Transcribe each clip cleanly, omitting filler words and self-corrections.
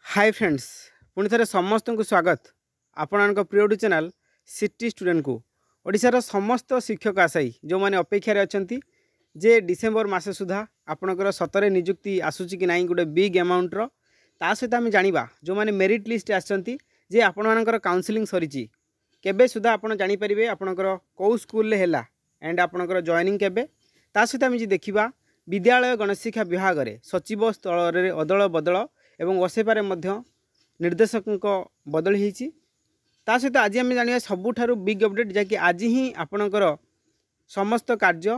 Hi friends पुणी थे समस्त को स्वागत आपण प्रिय चैनल सिटी स्टूडेंट को ओडिशार समस्त शिक्षक आशायी जो मैंने अपेक्षार अच्छा जे डिसेम्बर मस सुधा आपणकर सतरे निजुक्ति आसूची कि ना गोटे बिग अमाउंटर ता सहित आम जाना जो मैंने मेरिट लिस्ट आसती आपणकर काउनसिलिंग सरी केबे सुधा आप जानीपारे आपणकर कौ स्कूल है एंड आपणकर जॉइनिंग केबे ता सहित आम देखा विद्यालय गणशिक्षा विभाग में सचिव स्तर में अदल बदल एवं ओसेपारे निर्देशक बदल होती सहित आज आम जाना सबुठारु बिग अपडेट जहाँकि आज ही आपणकर समस्त कार्य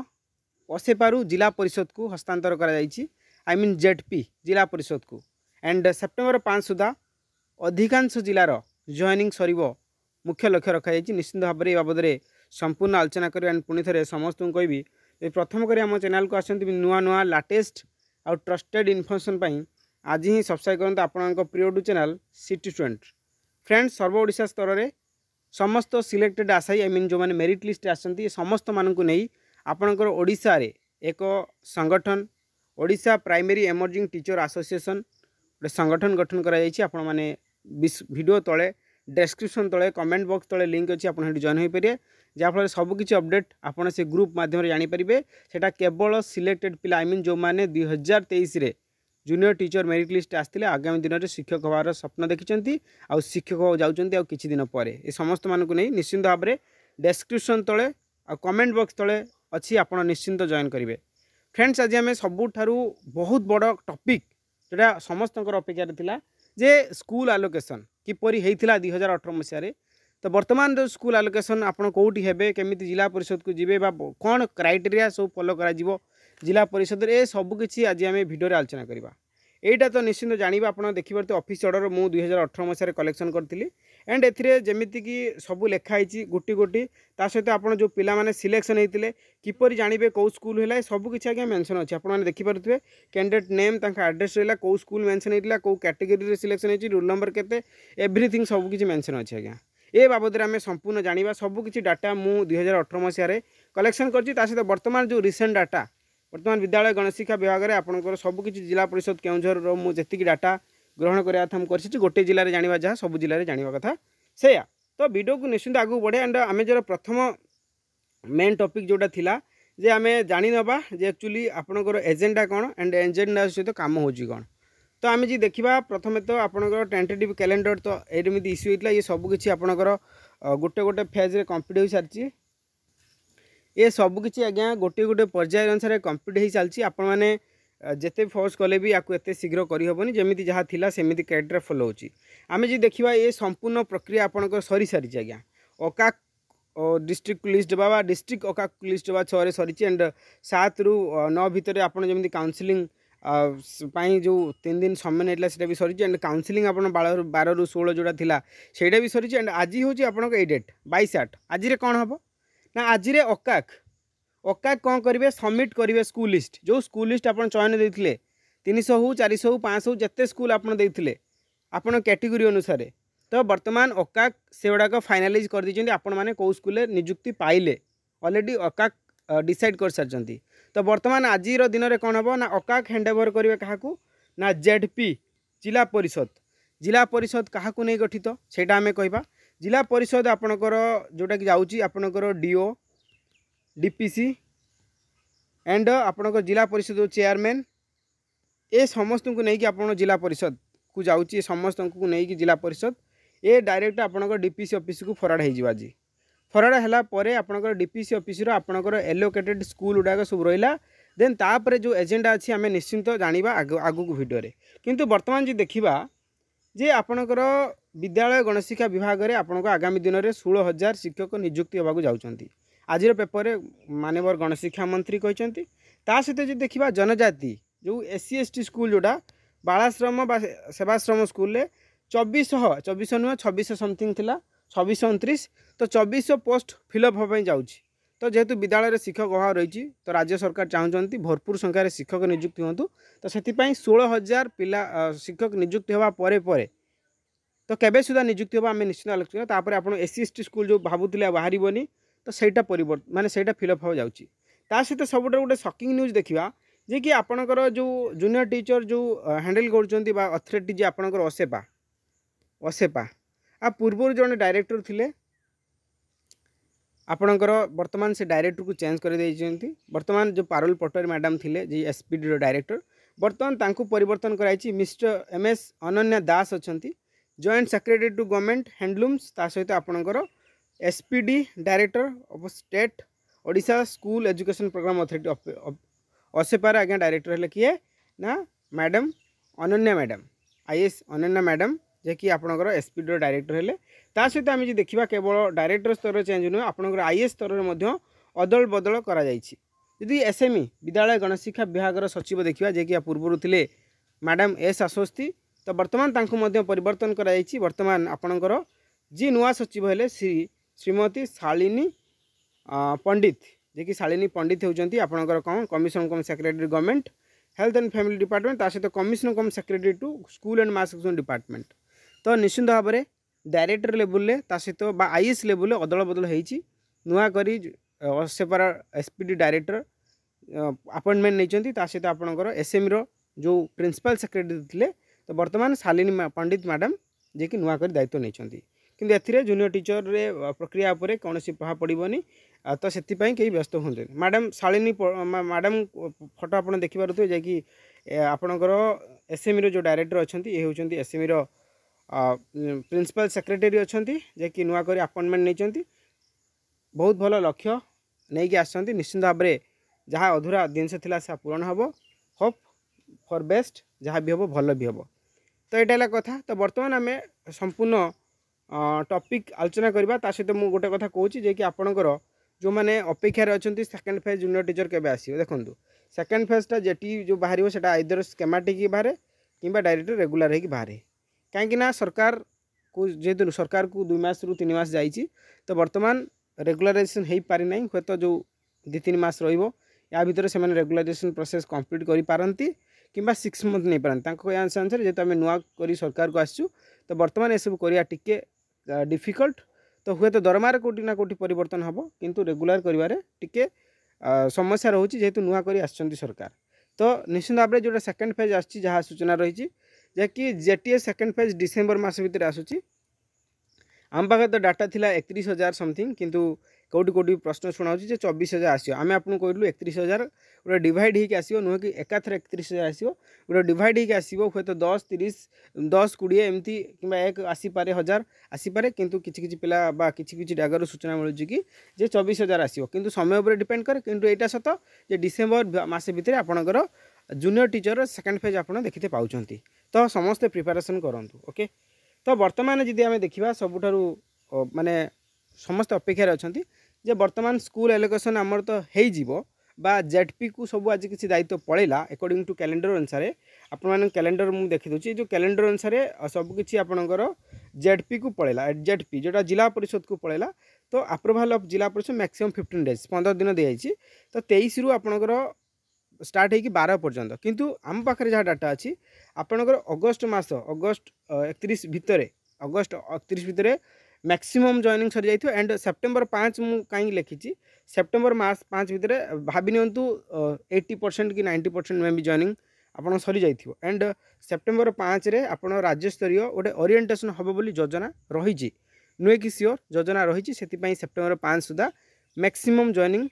ओसेपारु जिला परिषद को हस्तांतर आई मीन जेडपी जिला परिषद को एंड सेप्टेम्बर 5 सुधा अधिकांश जिलार जॉइनिंग सर मुख्य लक्ष्य रखाई निश्चित भाव में बाबद में संपूर्ण आलोचना करें एंड पुणी थे समस्त को कहबी प्रथम कर आम चैनल को आसती नुआ नुआ लाटेस्ट आउ ट्रस्टेड इनफर्मेशन आज ही सब्सक्राइब करते आपण प्रिय चैनल सिटी स्टूडेंट फ्रेंड्स सर्वोशा स्तर में समस्त सिलेक्टेड आशायी आई मीन जो मैंने मेरिट लिस्ट आसती समस्त मानू नहीं आपणकर ओडिशा रे एक संगठन Odisha primary emerging teacher association गोटे संगठन गठन कराई आपण मैंने वीडियो तले डेस्क्रिप्शन तले कमेंट बॉक्स तले लिंक अच्छी आप जॉइन हो पारे जहाँफल सबकि अपडेट आपड़ से ग्रुप माध्यम जानीपारे सेटा केवल सिलेक्टेड पिला आई मीन जो मैंने 2023 रे जूनियर टीचर मेरिट लिस्ट आसते आगामी दिन में शिक्षक हबार स्वप्न देखिं आउ शिक्षक जाऊँच आ किछि दिन पर ये समस्त मानक नहीं निश्चिंत भाव में डेस्क्रिप्शन तले आ कमेंट बॉक्स तले अच्छी आप निश्चिंत जॉइन करेंगे फ्रेंड्स आज आम सबुठारु बहुत बड़ टॉपिक जोटा समस्त अपेक्षार थिला जे स्कूल आलोकेशन किपरि होता 2018 मसीह तो वर्तमान जो स्कूल आलोकेशन आप कौटी हेबे केमिति जिला परिषद को जीवे बा कौन क्राइटेरिया सब फॉलो करा जिला परिषद रे सब किछि आज आम भिडियो आलोचना करवा एटा तो निश्चिंत जानिबा आपण देखिबार ऑफिस ऑर्डर मु 2018 मसीह कलेक्शन करथिली एंड एथिरे जेमिति कि सब लिखाई गोटी गोटी ता सहित आपण जो पिला माने सिलेक्शन होते किपरि जानिबे कौ स्कूल है सब किछि आगे मेंशन अछि आपण माने देखि पारुथबे कैंडिडेट नेम तांका एड्रेस रहला कौ स्कूल मेंशन होइतला कौ कैटेगरी रे सिलेक्शन होइछि रोल नंबर केते एवरीथिंग सब किछि मेंशन अछि आगे ए बाबद में आम संपूर्ण जानिबा सब किछि डाटा मु 2018 मसीह कलेक्शन करछि ता सहित वर्तमान जो रिसेंट डाटा वर्तमान विद्यालय गणशिक्षा विभाग में आपंकर सबकि जिला परिषद केउझर मुझे डाटा ग्रहण कराया कर गोटे जिले में जाना जहाँ सब जिले में जाना कथा से तो वीडियो को निश्चिंत आगू बढ़े एंड आम जो प्रथम मेन टॉपिक जोटा थिला जे आम जानी नबा जे एक्चुअली आपनकर एजेंडा कौन एंड एजेंडा सहित काम होची कौन तो आम जी देखा प्रथम तो आपनकर टेंटेटिव कैलेंडर तो एमती इश्यू होता ये सबकि आपनकर गोटे गोटे फेज रे कंप्लीट हो सारी ये सबकि आज्ञा गोटे गोटे पर्याय अनुसार कंप्लीट हो चलती आपण मैंने जिते फोर्स कले भी या एत शीघ्र करहबनी जमी जहाँ थी सेमती क्राइटेरिया फॉलो होची आम जी देखा ये संपूर्ण प्रक्रिया आपंकर सरी सारी आज्ञा ओका डिस्ट्रिक्ट लिस्ट बा डिस्ट्रिक्ट ओका लिस्ट बा 6 सरी एंड 7 ରୁ 9 भितर आपन जमी काउनसिलिंग जो 3 दिन समय नहीं भी सरी एंड काउनसिलिंग आप 12 ରୁ 16 जोड़ा थिला सेटा भी सरी एंड आज हूँ आप डेट 22/8 आज कौन हम ना आज ओकाक ओकाक कौन करेंगे सबमिट करेंगे स्कूल लिस्ट जो स्कूल लिस्ट आप चयन देते 300 हो 400 हो 500 हो जिते स्कूल आप आपण कैटेगोरी अनुसार तो वर्तमान ओकाक से गुड़ाक फाइनालाइज कर दीजिए आपण मैंने कौ स्कूल निजुक्ति पाइले ऑलरेडी ओकाक डिसाइड कर सारी तो वर्तमान आज दिन में कौन हम ना ओकाक हैंडओवर करेंगे क्या ना जेडपी जिला परिषद क्या नहीं गठित सेटा आम कहवा जिला परिषद आपणकर जोटा कि जाऊँगी आपणकर डीओ डीपीसी एंड आपणकर जिला परिषद जो चेयरमैन ए समस्त को लेकिन आप जिला परिषद को जाऊँगी समस्त को लेकिन जिला परिषद ये डायरेक्ट आपणकर डीपीसी ऑफिस को फरवर्ड आज फरवर्ड है आपणकर डीपीसी ऑफिस आपणकर एलोकेटेड स्कूल गुड़ाक सब रहा देन तापर जो एजेंडा अच्छी आम निश्चिंत जाना आगू भिडियो किंतु वर्तमान जी देखा जे आपणकर विद्यालय गणशिक्षा विभाग में आपको आगामी दिन में 16,000 शिक्षक नियुक्ति होगा जाऊँच आज पेपर माननीय गणशिक्षा मंत्री कहते सहित जो देखा जनजाति जो SC ST स्कूल जोटा बालाश्रम सेवाश्रम स्कूल 2400 नुह 2600 समथिंग थी 2629 तो 2400 पोस्ट फिलअप होगा जाऊँगी तो जेहेतु विद्यालय शिक्षक अभाव रही तो राज्य सरकार चाहते भरपूर संख्यार शिक्षक नियुक्ति हूँ तो से 16,000 पिला शिक्षक नियुक्ति होगा पर तो केबे सुधा नियुक्ति होगा आम निश्चित आलोचना तापर आप SC ST स्कूल जो भावुले बाहरनी तो सहीटा परिवर्तन माने सहीटा फिलअप हो जाऊँगी सहित सब गोटे शॉकिंग न्यूज देखा जे कि आपणकर जो जूनियर टीचर जो हैंडल कर अथॉरिटी जे आपणकर असेपा असेपा आ पूर्व जड़े डायरेक्टर थिले आपणकर वर्तमान से डायरेक्टर को चेंज कर देइछन्ती। वर्तमान जो पारुल पटवारी मैडम थिले जे एसपीडी डायरेक्टर वर्तमान तांको परिवर्तन कराई मिस्टर एमएस अनन्या दास अच्छंती joint secretary to government handlooms ता सहित आपणकर SPD director of state Odisha school education programme authority असेपार आज्ञा डायरेक्टर है किए ना madam Ananya madam IAS Ananya madam जे कि आपणकर एसपीडी डायरेक्टर है ता सहित आम जी देखा केवल डायरेक्टर स्तर चेंज नुहे आपणकर आईएएस स्तर में अदल बदल करी एसएमई विद्यालय गणशिक्षा विभाग सचिव देखा जे कि पूर्व थे मैडम एस आश्वस्ती तो वर्तमान तांको परिवर्तन कराई वर्तमान आपणकर जी नुआ सचिव हेले श्रीमती शालिनी पंडित जे कि शालिनी पंडित होती आपणकर कौन commissioner cum secretary government health and family department ता सहित commissioner cum secretary to school and mass education department तो निश्चित भाव में डायरेक्टर लेवल ता सहित आईएएस लेवल अदल बदल होती नुआ करी सेपार एसपीडी डायरेक्टर अपॉइंटमेंट नहीं सहित आपणकर एसएमई रो जो प्रिंसिपल सेक्रेटरी थे तो वर्तमान शालिनी पंडित मैडम जे कि नुआ कर दायित्व नहीं किंतु एथिरे जूनियर टीचर रे प्रक्रिया उपरे कौन प्रभाव पड़ोनी तो से कहीं व्यस्त हूँ मैडम शालिनी मैडम फोटो आप देखिपे जे कि आपणकर एसएमई रो जो डायरेक्टर अच्छा ये होती एसएमई रो प्रिंसिपल सेक्रेटरी अच्छा जे कि नुआ कर अपॉइंटमेंट नहीं बहुत भल लक्ष्य नहीं कि आसछन्ती निश्चित भाव में जहाँ अधूरा जिनस थिला सा पूरण हम होप फॉर बेस्ट जहाँ भी हम भल भी हम तो यहाँ कथा तो बर्तमान आम संपूर्ण टॉपिक आलोचना करवा सहित मुझे गोटे कथा कहूँ जे कि आपणकर जो मैंने अपेक्षार अच्छा सेकेंड फेज जूनियर टीचर केवे आसो देखो सेकेंड फेजटा जेटी जो बाहर से आइदर स्केमाटिक बाहर कि डायरेक्ट रेगुलर हो बाहर कहीं सरकार को जेहेतु सरकार को 2 मास रु 3 मास जाइए तो वर्तमान रेगुलाराइजेशन हो पारि ना हे तो जो 2-3 मास या भितर से रेगुलाराइजेशन प्रोसेस कंप्लीट करि पारंती किंबा 6 मंथ नहीं पारंती अनुसार जेहेतु आम नुआ करी सरकार को आसचु तो वर्तमान ये सब करिया टिके डिफिकल्ट तो हुए तो दरमार कोटी ना कोटी परिवर्तन हम किंतु रेगुलर करिवारे टिके समस्या रोचे जेहेतु नुआ करी आसचंती सरकार तो निश्चित भाव में जो सेकेंड फेज आसी जहाँ सूचना रही कि जेटीएस सेकेंड फेज डिसेम्बर मास भितर आसूची आम पाखे तो डाटा थिला 31,000 समथिंग किंतु कौटी कौटी प्रश्न शुणा 24,000 आसो आम आपको कहलु 31,000 गोटे डिवाइड होकर आसो नुह कि एकाथर 31,000 आसो गोटे डिवाइड होकर आसो हे तो 10-30 10-20 एमती कि एक आसीपे 1000 आसीपे किंतु किसी पिला किसी जगार सूचना मिलूँ कि 24,000 आसो किंतु समय उपर डिपेंड करे किंतु यहाँ सत जे डिसेम्बर मास भितर आपणकर जूनियर टीचर सेकेंड फेज आप देखते पाँच तो समस्ते प्रिपेरेसन करूँ ओके तो वर्तमान जदि आम देखा सबुठारु माने समस्त अपेक्षार अच्छा जे वर्तमान स्कूल एलोकेशन आमर तो हो जेडपी को सब आज किसी दायित्व पड़ेगा अकॉर्डिंग टू कैलेंडर अनुसार आपण कैलेंडर मुझे देखी जो कैलेंडर अनुसार सबकि आपणकर जेडपी को पड़ेगा जेडपी जोटा जिला परिषद को पड़ेगा तो अप्रूवाल ऑफ जिला परिषद मैक्सिमम 15 डेज 15 दिन दी जाइए तो 23 रु आपणकर स्टार्ट होगी 12 पर्यंत किंतु आम पाखे जहाँ डाटा अच्छी आपणकर अगस्ट मास अगस्ट 31 भितर अगस्ट 31 भितर मैक्सिमम जॉइनिंग सरी जाइए एंड सेप्टेम्बर 5 मुझे कहीं लिखी सेप्टेम्बर मास 5 भितर भाभी नियंतु 80% कि 90% में भी जॉइनिंग आपन सरी जाइथियो एंड सेप्टेम्बर 5 रे आपन राज्यस्तरीय गोटे ओरिएंटेशन हम बोली योजना रही नुहे कि सियोर योजना रही सेप्टेम्बर 5 सुधा मैक्सिमम जॉइनिंग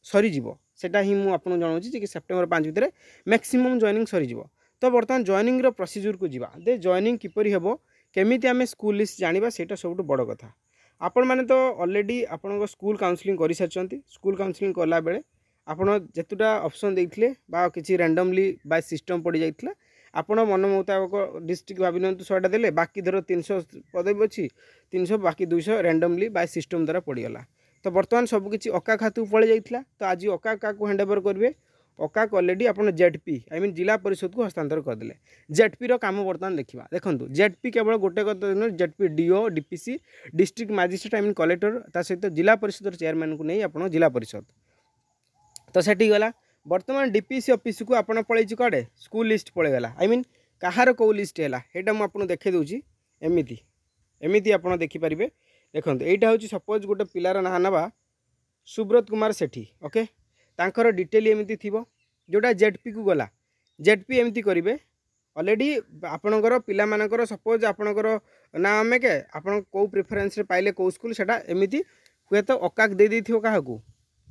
सरीज सेटा ही मुझे आपको जनाऊँ कि सेप्टेम्बर 5 भितर मैक्सिमम जॉइनिंग सरीज तो बर्तमान जॉइनिंग रो प्रोसीजर को जीवा दे जॉइनिंग किपरि हेबो केमिति आमे स्कूल लिस्ट जानिबा सेटा सबुठ बड़ कथा आपण माने तो ऑलरेडी आपण स्कूल काउंसलिंग कर सारी स्कूल काउंसलिंग कला बेले आपण जेतुटा ऑप्शन देइथिले बा किछि रैंडमली बाय सिस्टम पड़ी जाइथिला आपण मन मुताबिक डिस्ट्रिक्ट भाभी नियंतु 100टा देले बाकी धर 300 पदवी अच्छी 300 बाकी 200 रैंडमली बाय सिस्टम द्वारा पड़ीगला तो बर्तमान सबकि अका खातु पड़े जाइथिला तो आज अका क्या हैंडओवर करेंगे अका ऑलरेडी आपन जेडपी आई मीन जिला परिषद को हस्तांतर करदे जेडपी रो काम बर्तमान देखा देखो जेडपी केवल गोटे कथा ZP DO DPC district magistrate I mean collector ता सहित जिला परिषद चेयरमैन को नहीं आप जिला परिषद तो सेठी गला बर्तमान डीपीसी ऑफिस को आपन पड़े कड़े स्कूल लिस्ट पड़ेगला आई मीन कहार कौ लिस्ट है यहाँ मुझे देखे दूसरी एमती एमती आप देखिपारे देखो यहाँ हूँ सपोज गोटे पिलार ना नवा सुब्रत कुमार सेठी ओके तांकर डिटेल एमती थी जोटा जेडपी को गला जेडपी एमती करेंगे ऑलरेडी आपणकर पिलामानकर सपोज आपणकर ना आमे के आपण कौ प्रिफरेन्स पाइले कौ स्कूल सेटा एमती हुए तो अकाक दे देथियो काहाकू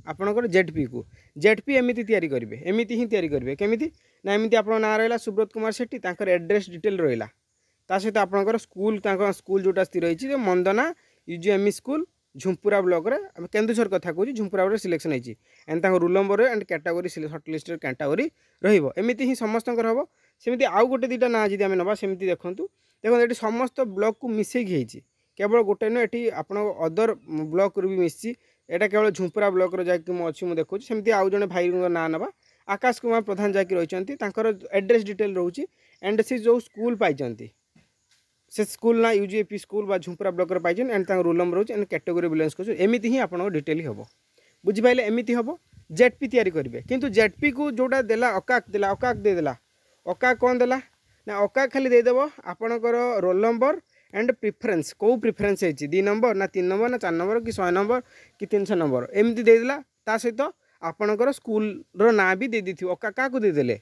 आपणकर जेडपी को जेडपी एमती तैयारी करेंगे एमती ही तैयारी करेंगे केमिति ना एमती आपन ना रहा सुब्रत कुमार सेठी तांकर एड्रेस डिटेल रहा ता सहित आपणकर स्कूल स्कूल जोटा स्थिर रही मंदना यूजीएमई स्कूल झुंपुरा ब्लॉक रे केन्दुझर कथा कहूँ झुंपुरा सिलेक्शन होती enrol number and category short list category रमती ही समस्त हम सेमती आउ गोटे दुटा ना जी आम ना सेमती देखूँ देखो ये समस्त ब्लॉक को मिसेकी केवल गोटे नुह ये आप अदर ब्लॉक भी मिसी यहाँ केवल झुंपुरा ब्लॉक जैक मुझे देखुँ सेमती आउ जड़े भाई ना ना आकाश कुमार प्रधान जैक रही एड्रेस डिटेल रोचे एंड से जो स्कूल पाई से स्कूल ना यूजीएपी स्कूल बा झुंपुरा ब्लॉक पाई एंड रोल नंबर रोचे एंड कैटेगोरी बिलोंग्स कर एमती ही आप डिटेल हम बुझिपारे एमती हम जेडपी तैयारी करेंगे किंतु जेडपी को जोटा देला अकाक देदेला अकाक कौन देला ना अकाक खाली देदेव आपणकर रोल नंबर एंड प्रिफरेन्स कौ प्रिफरेन्स है 2 नंबर ना 3 नंबर ना 4 नंबर कि 100 नंबर कि 300 नंबर एमती देदेला ता सहित आपणकर स्कूल ना भी दे दी अकाक क्या देदेले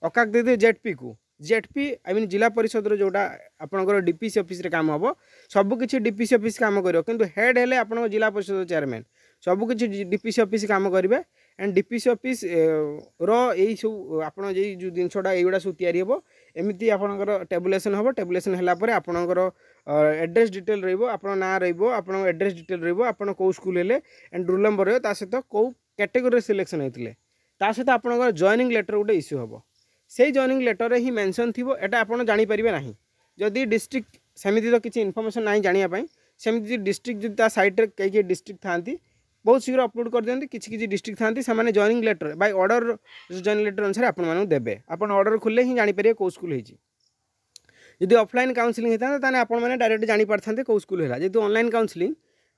अकाक दे जेडपी को जेडपी आई मीन जिला परिषद जोटा आपणकर डीपीसी ऑफिस रे काम हम सबकि डीपीसी ऑफिस काम कर किंतु हेड हेले आप जिला परिषद चेयरमैन सबकि डीपीसी ऑफिस काम करेंगे एंड डीपीसी ऑफिस यही सब आप जो जिनसा युवा सब या एमती आपणकर टेबुलेसन हम टेबुलेसन है आपणकर एड्रेस डिटेल ना आप एड्रेस डिटेल आप कौ स्कूल हेले एंड रोल नंबर रहा सहित कौ कैटेगोरी सिलेक्शन होते सहित आपणकर जॉइनिंग लेटर गोटे इश्यू हम से जॉइनिंग लेटर ही मेंशन थी एटा आपन जानी परिबे नाही जदि डिस्ट्रिक्ट सेमिति तो किसी इनफॉरमेशन नहीं जानिया सेमिति डिस्ट्रिक्ट जो साइट रे कई डिस्ट्रिक्ट थांती बहुत शीघ्र अपलोड कर दियंती किसी डिस्ट्रिक्ट थांती से माने joining letter by order joining letter अनुसार आपन मानु देबे आपन ऑर्डर खुले ही जानी परिबे को स्कूल हेची यदि ऑफलाइन काउंसलिंग हेता ताने आपन माने डायरेक्ट जानी पारथांते को स्कूल हेला यदि ऑनलाइन काउंसलिंग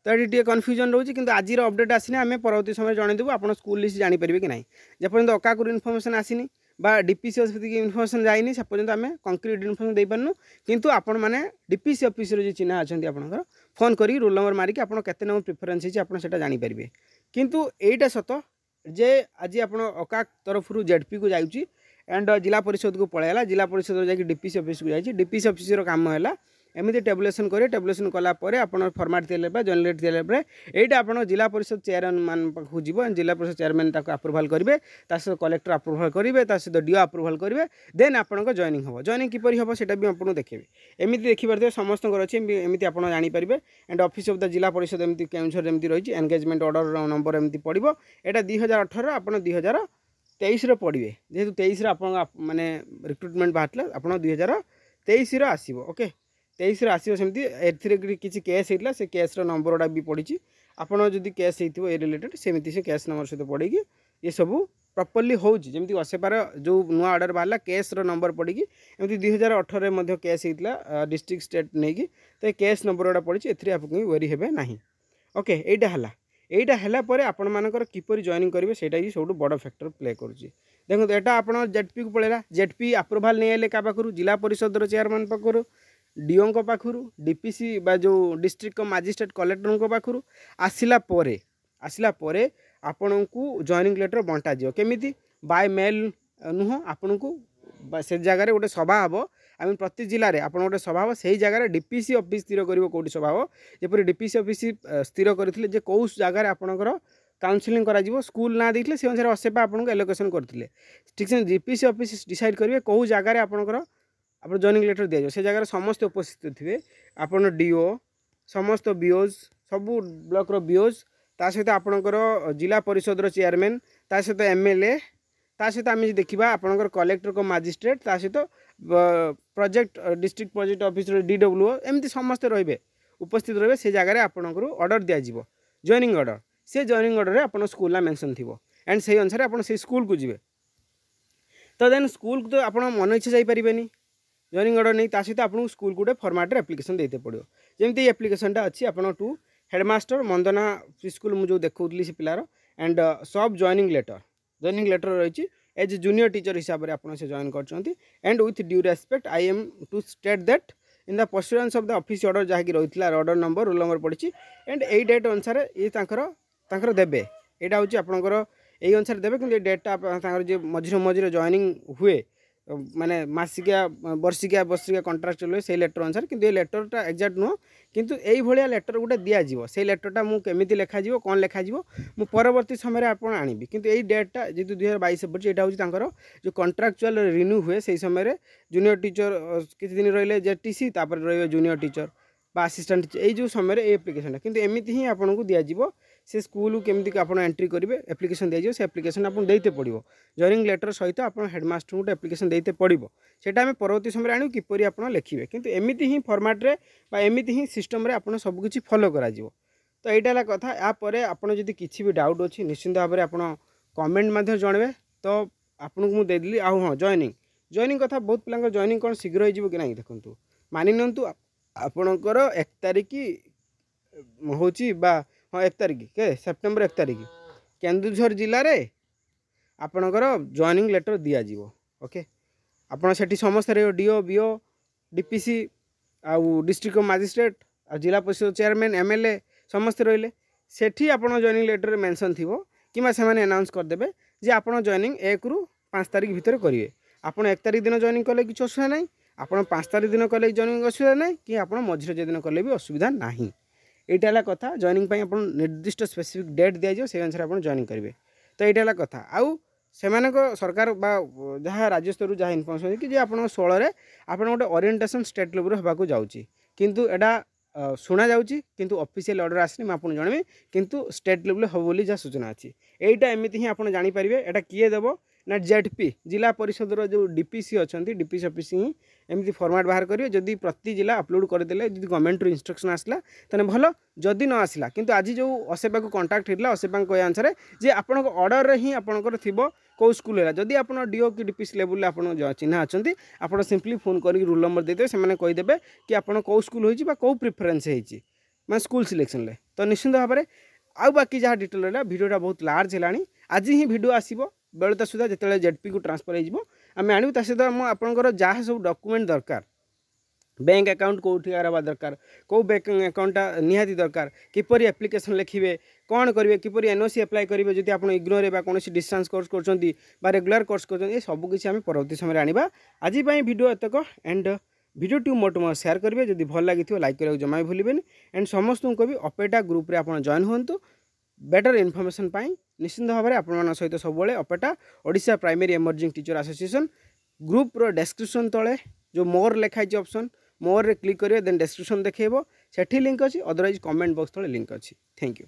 तो ये टे कन्फ्यूजन रोचे कि आज अपडेट आसने आम परवर्ती समय जनईदेवु आप स्कूल लिस्ट जानीपर कि ना जपर्यंत अकाकुर इनफर्मेशन आसनी बा डीपीसी ऑफिस की इनफर्मेशन जाइनी से पर्यंत आम कंक्रीट इनफर्मेशन दे पारनु किंतु आपण मैंने डीपीसी ऑफिस जो चिन्ह अच्छा आपंकर फोन करी रोल नंबर मारिक आप केते नंबर प्रिफरेन्स है आप जानीपारे किंतु एटा सत जे आज आप अकाक तरफ जेडपी को जाऊँगी एंड जिला परिषद को पलैला जिला परिषद जा डीपीसी ऑफिस को जाइए डीपीसी ऑफिस काम है एमती टेबुलेसन करेंगे टेबुलेसन कलापर आप फर्माट दिले जॉइनिंग लेटर दिले यहाँ आप जिला परिषद चेयरमैन पाखु जीव जिला परिषद चेयरमैन अप्रूवाल करेंगे सहित कलेक्टर अप्रूवाल करेंगे सहित डीओ अप्रूवाल करेंगे देन आपंक जॉइनिंग हम जॉइनिंग किपर हम से आपको देखिए एमती देखिए समस्त अच्छे एमती आप जानीपारे एंड ऑफिस ऑफ द जिला परिषद एमती केउझर एमती रही एंगेजमेंट ऑर्डर नंबर एमती पड़ो यहाँ 2018 आप 2023 पढ़े जेहेतु 23 आप माने रिक्रुटमेंट बाहर आप 2023 आसो ओके 23 आसो सेमती एथि किसी केस होता से केस नंबर गुड़ा भी पड़ी आपड़ जदि केस हो रिलेटेड सेमती से केस नंबर सहित पड़ी ये सब प्रॉपर्ली होमती असेपार जो नुआ ऑर्डर बाहर केस नंबर पड़ी एमती 2018 केस होता डिस्ट्रिक्ट स्टेट नहीं कि तो केस नंबर गुड़ा पड़ी ए वेरी हे ना ओके यहीटा है आपण मानकर किपर जॉइनिंग करेंगे सेटा ही सब बड़ फैक्टर प्ले करुच्ची देखो यहाँ आप जेडपी को पलैला जेडपी अप्रूवाल नहीं आए क्या पाखु जिला परिषद चेयरमैन पाखु डीओ पाखु डीपीसी बा जो डिस्ट्रिक्ट मजिस्ट्रेट कलेक्टर पाखु आसला आपण को जॉइनिंग लेटर बंटा जाओ केमिति बाय मेल नुह आपण को से जगह गोटे सभा हम आई मीन प्रति जिले में आप गोटे सभा हम से जगह डीपीसी ऑफिस स्थिर कर कौटी सभा हम जपरी डीपीसी ऑफिस स्थिर करते कौ जगार आपणकर काउंसलिंग करा स्कूल ना देते से अनुसार असेपा आपको एलोकेशन करते ठीक से डीपीसी ऑफिस डिसाइड करेंगे कौ जगार आपणकर आप जॉइनिंग लेटर दिया से जगह समस्त उपस्थित थे आप डीओ समस्त बीओज सबू ब्लॉक बीओज ता सहित आपणकर जिला परिषद चेयरमैन ता सहित एमएलए ता सहित आम देखा आपणकर कलेक्टर को मजिस्ट्रेट ता सहित प्रोजेक्ट डिस्ट्रिक्ट प्रोजेक्ट ऑफिस डीडब्ल्यूओ एमती समस्ते रे उपस्थित रे से जगह आपणकर ऑर्डर दिज्व जॉइनिंग ऑर्डर से जॉइनिंग ऑर्डर में आप स्कूल ना मेंशन थी एंड से अनुसार आप स्कूल को जी तो देन स्कूल तो आप मन इच्छा जापरेनि जॉइनिंग ऑर्डर नहीं सहित आपको स्कूल गोटे फॉर्मेट एप्लिकेशन देते पड़ो जमी एप्लिकेशनटा अच्छी आप टू हेडमास्टर मंदना स्कूल मुझे देखी से पिलार एंड सब जॉइनिंग लेटर रही एज जूनियर टीचर हिसाब से आप जॉइन कर and with due respect I am to state that in the pursuance of the office order जहाँकि रही ऑर्डर नंबर रोल नंबर पड़ी एंड यही डेट अनुसार ये देवे यहाँ हूँ आपंकर यही अनुसार देवे कि डेटा जो मझे मझे जॉइनिंग हुए माने मासिकिया वर्षिकिया कंट्राक्चुअल हुए से लेटर अनुसार कि लेटरटा एक्जाक्ट नुह किंतु यही भाया लेटर गोटे दिज्व से लेटरटा मुझे लिखाज कौन लिखाज मु परवर्ती समय आप आनी किंतु यही डेटा जेहतु 2022 पड़ी यहाँ हूँ जो कंट्राक्चुअल रिन्यू हुए से समय जूनियर टीचर किसी दिन रही जेटीसी रही जूनियर टीचर बा असिस्टेंट टीचर यही जो समय एप्लिकेशन किंतु एमती ही आपको दिज्व से स्कूल केमती आप एंट्री करेंगे एप्लिकेशन दिज्व से एप्लिकेशन आप देते पड़ो जॉइनिंग लेटर सहित आप हेडमास्टर गोटे एप्लिकेशन देते पड़ो से परवर्ती समय आणु किपरि आप लिखे किंतु एमती ही फॉर्मेट एमती ही सिस्टम रे आप सबकि फॉलो करा तो यहाँ कथा यापर आपड़ जदि किसी भी डाउट अच्छी निश्चिंत भाव में आप कमेंट जनवे तो आपको मुझे देदेली आउ हाँ जॉइनिंग कथा बहुत पिला जॉइनिंग कौन शीघ्र हो कि नहीं देखो मानि नियंतु आपणकर 1 तारिख हूँ हाँ 1 तारिख के सेप्टेम्बर 1 तारिख केन्दुझर जिले में आपणकर जॉइनिंग लेटर दिज्व ओके आपड़ से समस्त डीओ बीओ डीपीसी आउ डिस्ट्रिक्ट मजिस्ट्रेट आ जिला परिषद चेयरमैन एमएलए समस्त रहिले सेठी आपन जॉइनिंग लेटर मेंशन थिबो कि से अनाउंस करदेवे जे आपन जॉइनिंग 1 रु 5 तारिख भितर करेंगे आपन 1 तारिख दिन जॉइनिंग कले कि असुविधा ना आपन 5 तारिख दिन कले जॉइनिंग असुविधा ना कि आपन मझिरे जे दिन कले भी असुविधा नहीं यहाँ कथा जॉइनिंग पे आप निर्दिष्ट स्पेसिफिक डेट दिज्व से अनुसार आप जॉइनिंग करेंगे तो यहाँ कथा आउ से सरकार जहाँ राज्य स्तर जहाँ इनफर्मेशन कि आप 16 आप गोटे ओरिएंटेशन स्टेट लेवल होगा जाऊँगी किंतु एटा शुणा जाऊँगी किंतु ऑफिशियल ऑर्डर आसनी मुझे जनमी किंतु स्टेट लेवल हम बोली जहाँ सूचना अच्छी यहीटा एमती ही आप जानीपारे एटा किए देव ना जेडपी जिला परिषद जो डीपीसी अच्छा डीपीसी ऑफिस ही एमती फॉर्मेट बाहर करेंगे जदि प्रति जिला अपलोड करदे जब गवर्नमेंट इंस्ट्रक्शन आसला तो भल जदि न आसला किंतु आज जो असेपा को कंटाक्ट होता असेपा कह अनुसार जे आपण ऑर्डर रे ही आपंकर थी कौ स्कूल है जदि आप डीओ कि डीपीसी लेवल आप चिन्हा अच्छा आप सिंपली फोन कर रूल नंबर देते से कहीदेवे कि आप कौ स्कूल हो कौ प्रिफरेन्स मैं स्कूल सिलेक्शन ले तो निश्चिंत भाव में आउ बाकी जहाँ डिटेल रहा वीडियोटा बहुत लार्ज है आज ही वीडियो आसो बेलता सुधा जो जेडपी को ट्रांसफर होमें आणु सहित आपंकर जहाँ सब डॉक्यूमेंट दरकार बैंक अकाउंट कौटी रहा दरकार कौ बैंक अकाउंटा निहाती दरकार किपरि एप्लिकेशन लिखे कौन करेंगे किपरि एनओसी अप्लाई करेंगे जब आप इग्नोर कौन डिस्टेंस कोर्स कर रेगुलर कोर्स कर सबकि आम परवर्ती समय आने आज भिडियो एतक एंड भिडियो टी मोट मोट सेयार करेंगे जब भल लगी लाइक करा जमा भी भूलें एंड समस्त को भी अपेटा ग्रुप रे आप जॉइन हूँ बेटर इनफॉरमेशन निश्चिंत भाव में आपण सहित सब अपेटा Odisha primary emerging teacher association group रो डिस्क्रिप्शन तले जो मोर लिखाई ऑप्शन मोर रे क्लिक करेंगे देन डिस्क्रिप्शन देखो सेठी लिंक अच्छी अदरवाइज कमेंट बॉक्स तले लिंक अच्छी थैंक यू।